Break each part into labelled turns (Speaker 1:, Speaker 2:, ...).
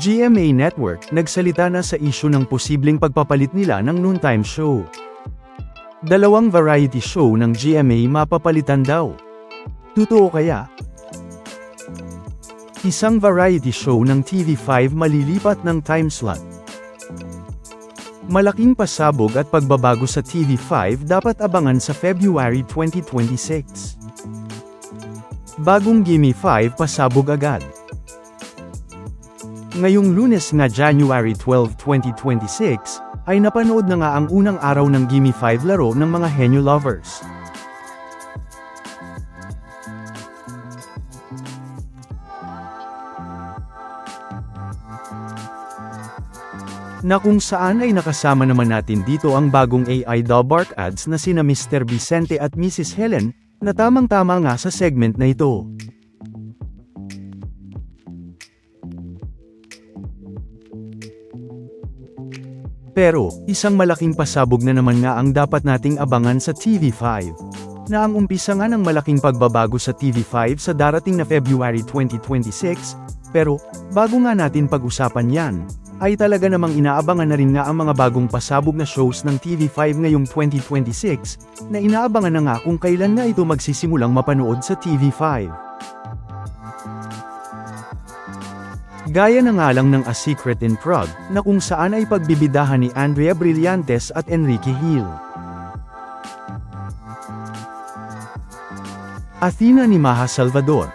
Speaker 1: GMA Network nagsalita na sa isyu ng posibleng pagpapalit nila ng noontime show. Dalawang variety show ng GMA mapapalitan daw. Totoo kaya? Isang variety show ng TV5 malilipat ng time slot. Malaking pasabog at pagbabago sa TV5 dapat abangan sa February 2026. Bagong Gimme 5 pasabog agad. Ngayong Lunes na January 12, 2026, ay napanood na nga ang unang araw ng Gimme 5 laro ng mga henyo lovers. Na kung saan ay nakasama naman natin dito ang bagong AI Dobark ads na sina Mr. Vicente at Mrs. Helen, na tamang-tama nga sa segment na ito. Pero, isang malaking pasabog na naman nga ang dapat nating abangan sa TV5. Na ang umpisa nga ng malaking pagbabago sa TV5 sa darating na February 2026, pero, bago nga natin pag-usapan yan, ay talaga namang inaabangan na rin nga ang mga bagong pasabog na shows ng TV5 ngayong 2026, na inaabangan na nga kung kailan nga ito magsisimulang mapanood sa TV5. Gaya na nga lang ng A Secret in Prague, na kung saan ay pagbibidahan ni Andrea Brillantes at Enrique Hill. Athena ni Maja Salvador.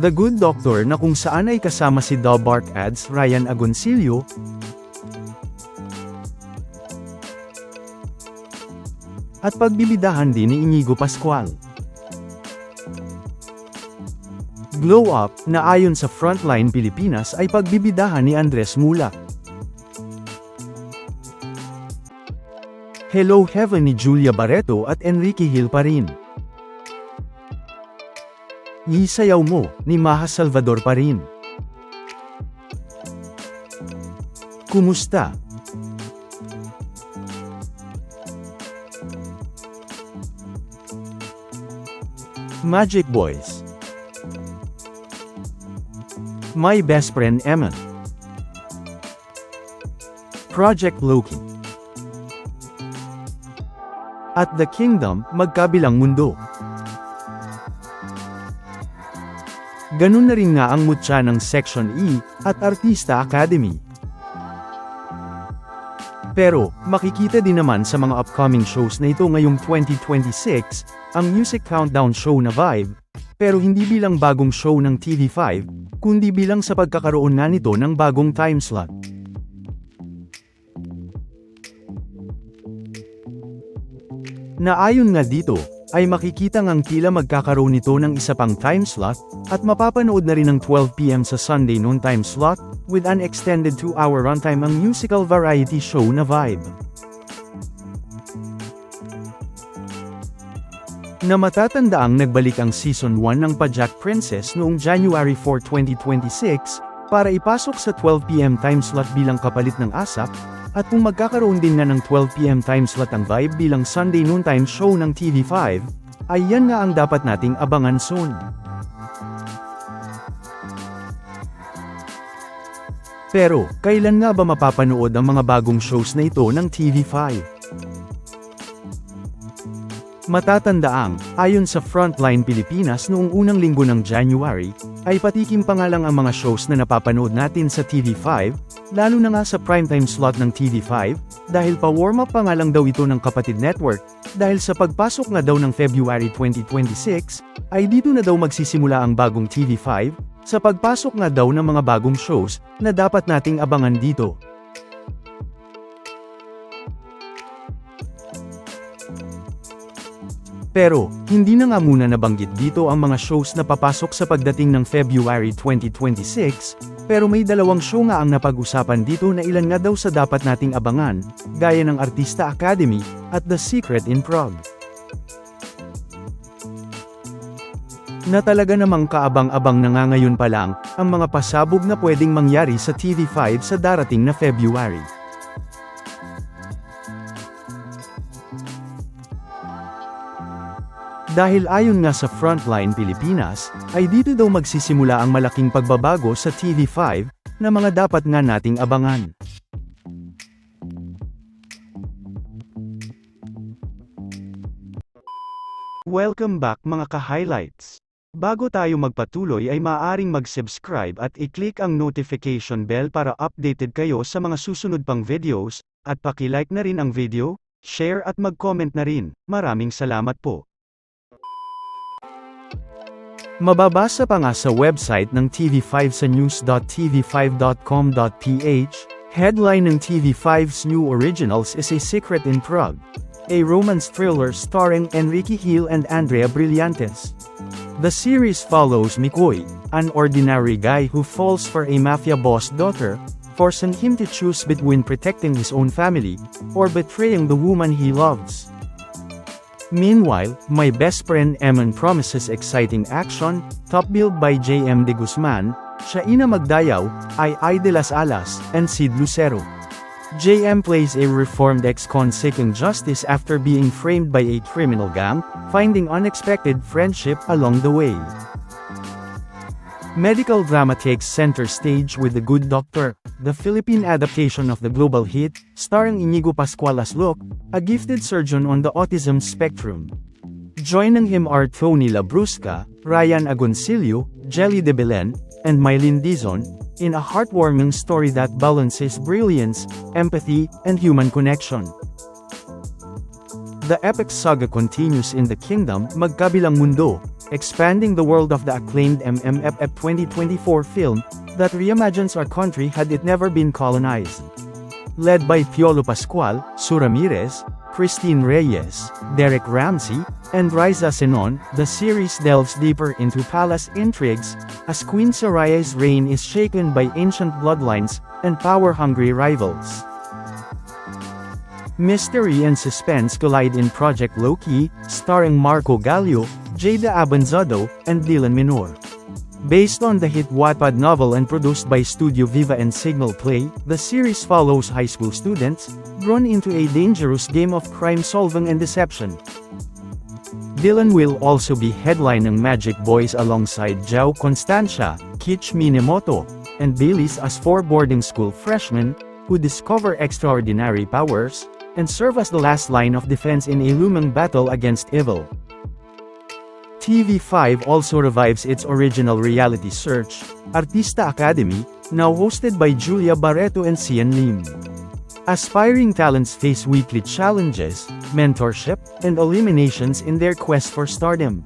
Speaker 1: The Good Doctor na kung saan ay kasama si Dobark ads Ryan Agoncillo, at pagbibidahan din ni Inigo Pascual. Glow Up na ayon sa Frontline Pilipinas ay pagbibidahan ni Andres Mula. Hello Heaven ni Julia Barreto at Enrique Hill pa rin. Isayaw Mo ni Maja Salvador pa rin. Kumusta? Magic Boys. My Best Friend Emma. Project Loki. At The Kingdom, Magkabilang Mundo. Ganun na rin nga ang mutya ng Section E, at Artista Academy. Pero, makikita din naman sa mga upcoming shows na ito ngayong 2026, ang Music Countdown show na Vibe, pero hindi bilang bagong show ng TV5, kundi bilang sa pagkakaroon nga nito ng bagong time slot. Na ayon nga dito, ay makikita ngang tila magkakaroon nito ng isa pang time slot, at mapapanood na rin ng 12 PM sa Sunday noon time slot, with an extended 2-hour runtime ang musical variety show na Vibe. Na matatandaang nagbalik ang Season 1 ng Pajak Princess noong January 4, 2026, para ipasok sa 12 PM time slot bilang kapalit ng ASAP, at kung magkakaroon din nga ng 12 PM time slot ang Vibe bilang Sunday noontime show ng TV5, ay yan nga ang dapat nating abangan soon. Pero, kailan nga ba mapapanood ang mga bagong shows na ito ng TV5? Matatandaang, ayon sa Frontline Pilipinas noong unang linggo ng January, ay patikim pa nga lang ang mga shows na napapanood natin sa TV5, lalo na nga sa primetime slot ng TV5, dahil pa-warm up pa nga lang daw ito ng kapatid network, dahil sa pagpasok nga daw ng February 2026, ay dito na daw magsisimula ang bagong TV5, sa pagpasok nga daw ng mga bagong shows, na dapat nating abangan dito. Pero, hindi na nga muna nabanggit dito ang mga shows na papasok sa pagdating ng February 2026, pero may dalawang show nga ang napag-usapan dito na ilan nga daw sa dapat nating abangan, gaya ng Artista Academy, at The Secret in Prague. Na talaga namang kaabang-abang na nga ngayon pa lang, ang mga pasabog na pwedeng mangyari sa TV5 sa darating na February. Dahil ayon nga sa Frontline Pilipinas, ay dito daw magsisimula ang malaking pagbabago sa TV5, na mga dapat nga nating abangan. Welcome back mga ka-highlights! Bago tayo magpatuloy ay maaaring mag-subscribe at i-click ang notification bell para updated kayo sa mga susunod pang videos, at paki-like na rin ang video, share at mag-comment na rin. Maraming salamat po! Mababasa pa nga sa website ng TV5 sa news.tv5.com.ph, headline ng TV5's new originals is A Secret in Prague, a romance thriller starring Enrique Gil and Andrea Brillantes. The series follows Mikoy, an ordinary guy who falls for a mafia boss daughter, forcing him to choose between protecting his own family, or betraying the woman he loves. Meanwhile, My Best Friend Eman promises exciting action, top-billed by J.M. de Guzman, Shaina Magdayaw, Ay de las Alas, and Sid Lucero. J.M. plays a reformed ex-con seeking justice after being framed by a criminal gang, finding unexpected friendship along the way. Medical drama takes center stage with The Good Doctor, the Philippine adaptation of the global hit, starring Inigo Pascual as Luc, a gifted surgeon on the autism spectrum. Joining him are Tony Labrusca, Ryan Agoncillo, Jelly de Belen, and Mylene Dizon, in a heartwarming story that balances brilliance, empathy, and human connection. The epic saga continues in the Kingdom, Magkabilang Mundo, expanding the world of the acclaimed MMFF 2024 film, that reimagines our country had it never been colonized. Led by Piolo Pascual, Sue Ramirez, Christine Reyes, Derek Ramsey, and Riza Senon, the series delves deeper into palace intrigues, as Queen Soraya's reign is shaken by ancient bloodlines, and power-hungry rivals. Mystery and suspense collide in Project Loki, starring Marco Gallio, Jada Abanzado, and Dylan Minor. Based on the hit Wattpad novel and produced by Studio Viva and Signal Play, the series follows high school students, drawn into a dangerous game of crime-solving and deception. Dylan will also be headlining Magic Boys alongside João Constancia, Kitch Minemoto, and Baileys as four boarding school freshmen, who discover extraordinary powers, and serve as the last line of defense in a looming battle against evil. TV5 also revives its original reality search, Artista Academy, now hosted by Julia Barreto and Sian Lim. Aspiring talents face weekly challenges, mentorship, and eliminations in their quest for stardom.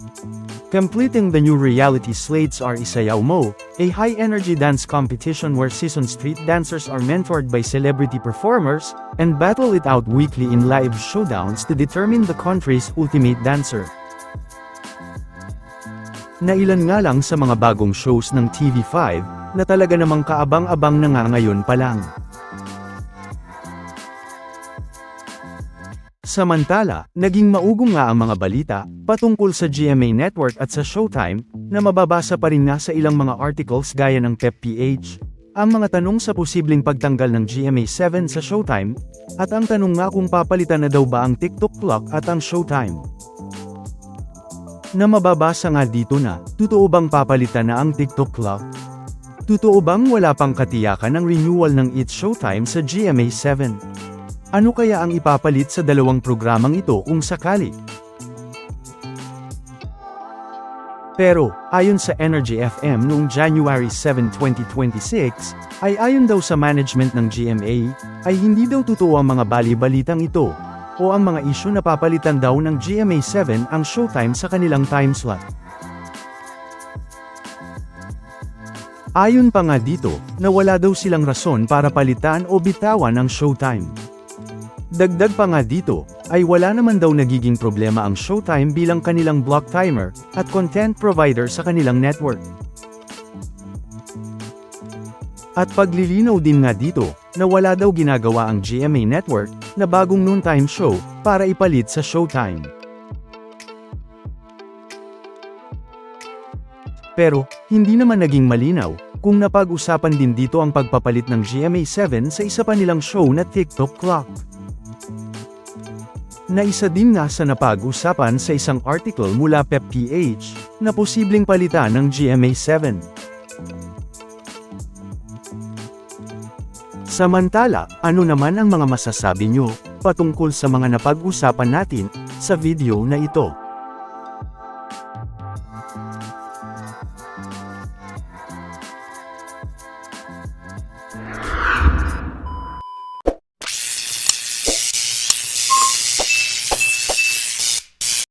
Speaker 1: Completing the new reality slates are Isayaw Mo, a high-energy dance competition where seasoned street dancers are mentored by celebrity performers, and battle it out weekly in live showdowns to determine the country's ultimate dancer. Nailan nga lang sa mga bagong shows ng TV5, na talaga namang kaabang-abang na nga ngayon pa lang. Samantala, naging maugong nga ang mga balita, patungkol sa GMA Network at sa Showtime, na mababasa pa rin nga sa ilang mga articles gaya ng PEP-PH, ang mga tanong sa posibleng pagtanggal ng GMA7 sa Showtime, at ang tanong nga kung papalitan na daw ba ang TikTok clock at ang Showtime. Na mababasa nga dito na, totoo bang papalitan na ang TikTok clock? Totoo bang wala pang katiyakan ng renewal ng It's Showtime sa GMA7? Ano kaya ang ipapalit sa dalawang programang ito kung sakali? Pero, ayon sa Energy FM noong January 7, 2026, ay ayon daw sa management ng GMA, ay hindi daw totoo ang mga bali-balitang ito, o ang mga isyu na papalitan daw ng GMA7 ang Showtime sa kanilang time slot. Ayon pa nga dito, na wala daw silang rason para palitan o bitawan ang Showtime. Dagdag pa nga dito, ay wala naman daw nagiging problema ang Showtime bilang kanilang block timer, at content provider sa kanilang network. At paglilinaw din nga dito, na wala daw ginagawa ang GMA Network, na bagong noontime show, para ipalit sa Showtime. Pero, hindi naman naging malinaw, kung napag-usapan din dito ang pagpapalit ng GMA7 sa isa pa nilang show na TikTok Clock. na isa din nga sa napag-usapan sa isang article mula PEP-PH, na posibleng palitan ng GMA7. Samantala, ano naman ang mga masasabi nyo patungkol sa mga napag-usapan natin sa video na ito?